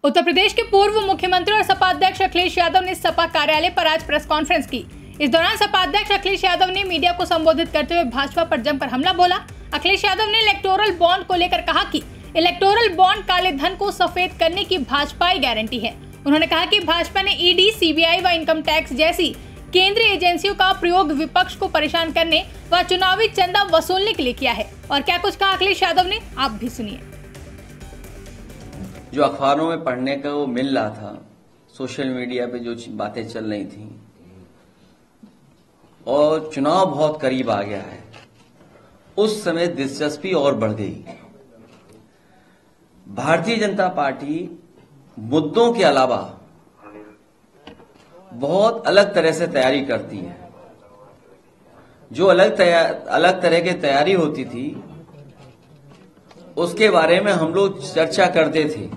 उत्तर प्रदेश के पूर्व मुख्यमंत्री और सपा अध्यक्ष अखिलेश यादव ने सपा कार्यालय पर आज प्रेस कॉन्फ्रेंस की। इस दौरान सपा अध्यक्ष अखिलेश यादव ने मीडिया को संबोधित करते हुए भाजपा पर जमकर हमला बोला। अखिलेश यादव ने इलेक्टोरल बॉन्ड को लेकर कहा कि इलेक्टोरल बॉन्ड काले धन को सफेद करने की भाजपाई गारंटी है। उन्होंने कहा कि भाजपा ने ईडी, सीबीआई व इनकम टैक्स जैसी केंद्रीय एजेंसियों का प्रयोग विपक्ष को परेशान करने व चुनावी चंदा वसूलने के लिए किया है। और क्या कुछ कहा अखिलेश यादव ने, आप भी सुनिए। जो अखबारों में पढ़ने का वो मिल रहा था, सोशल मीडिया पे जो बातें चल रही थी, और चुनाव बहुत करीब आ गया है, उस समय दिलचस्पी और बढ़ गई। भारतीय जनता पार्टी मुद्दों के अलावा बहुत अलग तरह से तैयारी करती है। जो अलग तरह की तैयारी होती थी, उसके बारे में हम लोग चर्चा करते थे,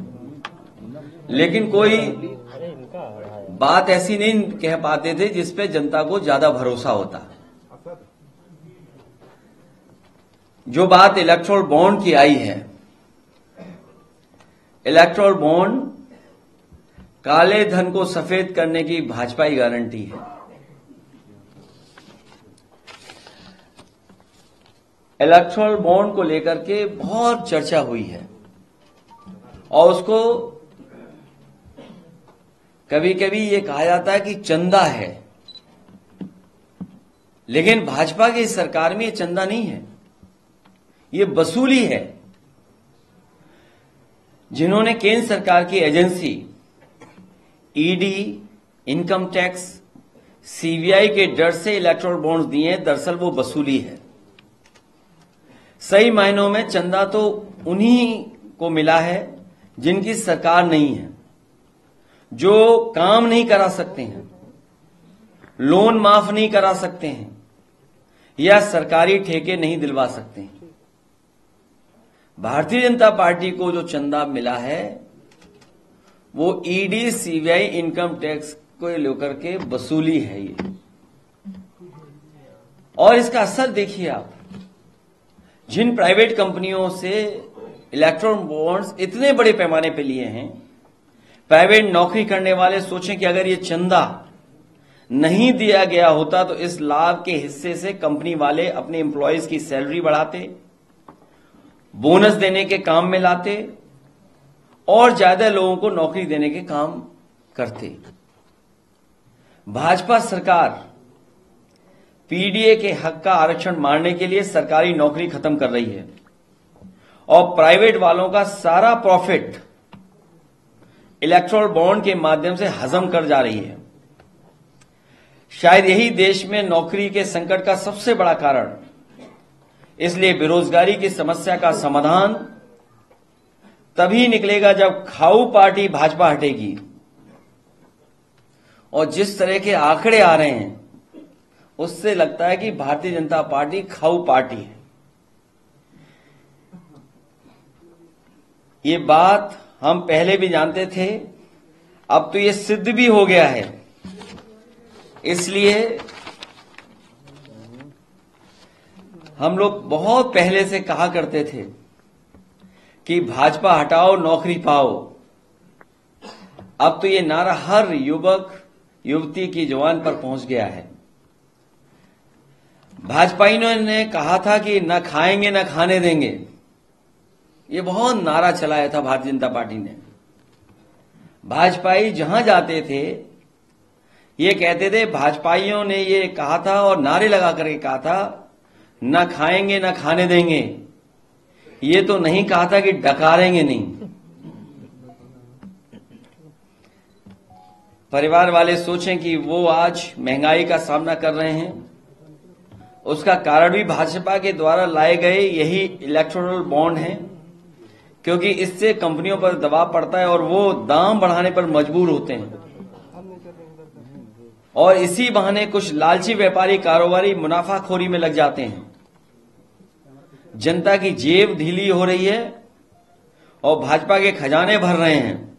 लेकिन कोई बात ऐसी नहीं कह पाते थे जिसपे जनता को ज्यादा भरोसा होता। जो बात इलेक्टोरल बॉन्ड की आई है, इलेक्टोरल बॉन्ड काले धन को सफेद करने की भाजपाई गारंटी है। इलेक्टोरल बॉन्ड को लेकर के बहुत चर्चा हुई है और उसको कभी कभी ये कहा जाता है कि चंदा है, लेकिन भाजपा की सरकार में ये चंदा नहीं है, ये वसूली है। जिन्होंने केंद्र सरकार की agency ED, income tax, CBI के डर से इलेक्टोरल बॉन्ड्स दिए हैं, दरअसल वो वसूली है। सही मायनों में चंदा तो उन्हीं को मिला है जिनकी सरकार नहीं है, जो काम नहीं करा सकते हैं, लोन माफ नहीं करा सकते हैं या सरकारी ठेके नहीं दिलवा सकते हैं। भारतीय जनता पार्टी को जो चंदा मिला है वो ईडी, सीबीआई, इनकम टैक्स को लेकर के वसूली है ये। और इसका असर देखिए आप, जिन प्राइवेट कंपनियों से इलेक्ट्रॉन बॉन्ड्स इतने बड़े पैमाने पे लिए हैं, प्राइवेट नौकरी करने वाले सोचें कि अगर ये चंदा नहीं दिया गया होता तो इस लाभ के हिस्से से कंपनी वाले अपने एम्प्लॉयज की सैलरी बढ़ाते, बोनस देने के काम में लाते और ज्यादा लोगों को नौकरी देने के काम करते। भाजपा सरकार पीडीए के हक का आरक्षण मारने के लिए सरकारी नौकरी खत्म कर रही है और प्राइवेट वालों का सारा प्रॉफिट इलेक्टोरल बॉन्ड के माध्यम से हजम कर जा रही है। शायद यही देश में नौकरी के संकट का सबसे बड़ा कारण। इसलिए बेरोजगारी की समस्या का समाधान तभी निकलेगा जब खाऊ पार्टी भाजपा हटेगी। और जिस तरह के आंकड़े आ रहे हैं उससे लगता है कि भारतीय जनता पार्टी खाऊ पार्टी है। ये बात हम पहले भी जानते थे, अब तो ये सिद्ध भी हो गया है। इसलिए हम लोग बहुत पहले से कहा करते थे कि भाजपा हटाओ, नौकरी पाओ। अब तो ये नारा हर युवक युवती की जुबान पर पहुंच गया है। भाजपाइयों ने कहा था कि न खाएंगे न खाने देंगे, ये बहुत नारा चलाया था भारतीय जनता पार्टी ने। भाजपाई जहां जाते थे ये कहते थे, भाजपाइयों ने ये कहा था और नारे लगा करके कहा था, न खाएंगे न खाने देंगे। ये तो नहीं कहा था कि डकारेंगे नहीं। परिवार वाले सोचें कि वो आज महंगाई का सामना कर रहे हैं, उसका कारण भी भाजपा के द्वारा लाए गए यही इलेक्टोरल बॉन्ड हैं, क्योंकि इससे कंपनियों पर दबाव पड़ता है और वो दाम बढ़ाने पर मजबूर होते हैं और इसी बहाने कुछ लालची व्यापारी कारोबारी मुनाफाखोरी में लग जाते हैं। जनता की जेब ढीली हो रही है और भाजपा के खजाने भर रहे हैं।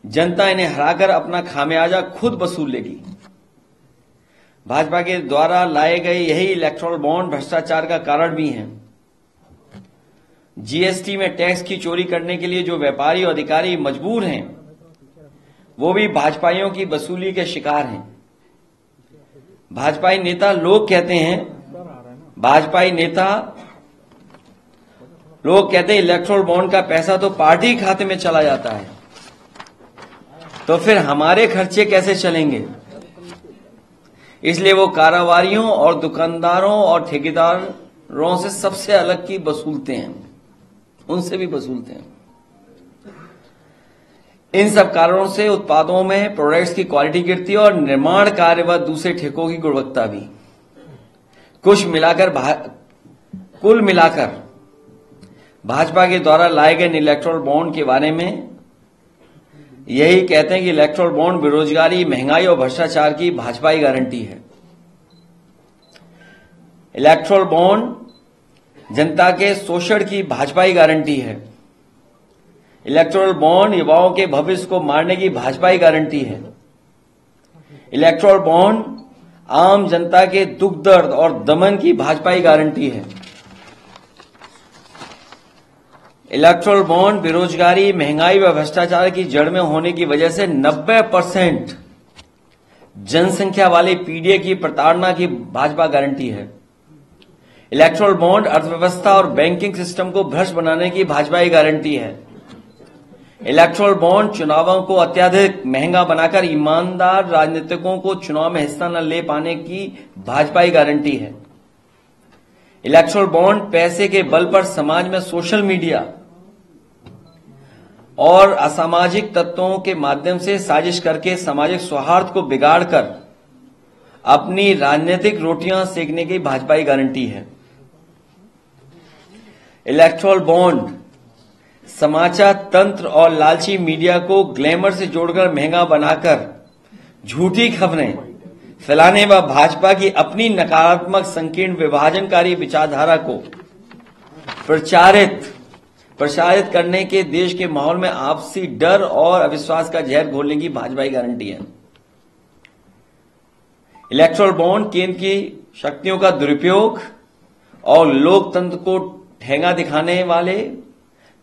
जनता इन्हें हराकर अपना खामियाजा खुद वसूल लेगी। भाजपा के द्वारा लाए गए यही इलेक्टोरल बॉन्ड भ्रष्टाचार का कारण भी हैं। जीएसटी में टैक्स की चोरी करने के लिए जो व्यापारी और अधिकारी मजबूर हैं, वो भी भाजपाइयों की वसूली के शिकार हैं। भाजपाई नेता लोग कहते हैं इलेक्टोरल बॉन्ड का पैसा तो पार्टी खाते में चला जाता है, तो फिर हमारे खर्चे कैसे चलेंगे? इसलिए वो कारोबारियों और दुकानदारों और ठेकेदारों से सबसे अलग की वसूलते हैं, उनसे भी वसूलते हैं। इन सब कारणों से उत्पादों में प्रोडक्ट्स की क्वालिटी गिरती है और निर्माण कार्य व दूसरे ठेकों की गुणवत्ता भी। कुल मिलाकर भाजपा के द्वारा लाए गए इलेक्टोरल बॉन्ड के बारे में यही कहते हैं कि इलेक्टोरल बॉन्ड बेरोजगारी, महंगाई और भ्रष्टाचार की भाजपाई गारंटी है। इलेक्टोरल बॉन्ड जनता के शोषण की भाजपाई गारंटी है। इलेक्टोरल बॉन्ड युवाओं के भविष्य को मारने की भाजपाई गारंटी है। इलेक्टोरल बॉन्ड आम जनता के दुख दर्द और दमन की भाजपाई गारंटी है। इलेक्टोरल बॉन्ड बेरोजगारी, महंगाई व भ्रष्टाचार की जड़ में होने की वजह से 90% जनसंख्या वाले पीडीए की प्रताड़ना की भाजपा गारंटी है। इलेक्टोरल बॉन्ड अर्थव्यवस्था और बैंकिंग सिस्टम को भ्रष्ट बनाने की भाजपाई गारंटी है। इलेक्टोरल बॉन्ड चुनावों को अत्यधिक महंगा बनाकर ईमानदार राजनीतिकों को चुनाव में हिस्सा न ले पाने की भाजपाई गारंटी है। इलेक्टोरल बॉन्ड पैसे के बल पर समाज में सोशल मीडिया और असामाजिक तत्वों के माध्यम से साजिश करके सामाजिक सौहार्द को बिगाड़कर अपनी राजनीतिक रोटियां सेकने की भाजपाई गारंटी है। इलेक्टोरल बॉन्ड समाचार तंत्र और लालची मीडिया को ग्लैमर से जोड़कर महंगा बनाकर झूठी खबरें फैलाने व भाजपा की अपनी नकारात्मक, संकीर्ण, विभाजनकारी विचारधारा को प्रचारित करने के देश के माहौल में आपसी डर और अविश्वास का जहर घोलने की भाजपाई गारंटी है। इलेक्टोरल बॉन्ड केंद्र की शक्तियों का दुरुपयोग और लोकतंत्र को ठेंगा दिखाने वाले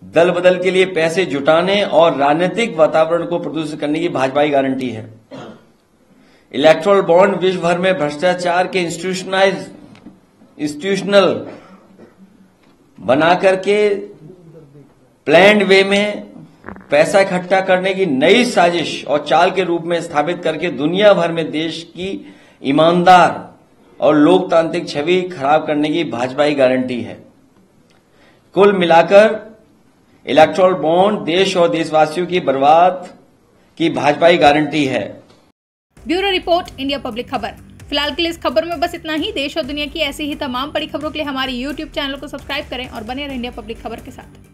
दल बदल के लिए पैसे जुटाने और राजनीतिक वातावरण को प्रदूषित करने की भाजपाई गारंटी है। इलेक्टोरल बॉन्ड विश्व भर में भ्रष्टाचार के इंस्टीट्यूशनल बना करके प्लान्ड वे में पैसा इकट्ठा करने की नई साजिश और चाल के रूप में स्थापित करके दुनिया भर में देश की ईमानदार और लोकतांत्रिक छवि खराब करने की भाजपाई गारंटी है। कुल मिलाकर इलेक्टोरल बॉन्ड देश और देशवासियों की बर्बाद की भाजपाई गारंटी है। ब्यूरो रिपोर्ट, इंडिया पब्लिक खबर। फिलहाल के लिए इस खबर में बस इतना ही। देश और दुनिया की ऐसी ही तमाम बड़ी खबरों के लिए हमारे YouTube चैनल को सब्सक्राइब करें और बने रहें इंडिया पब्लिक खबर के साथ।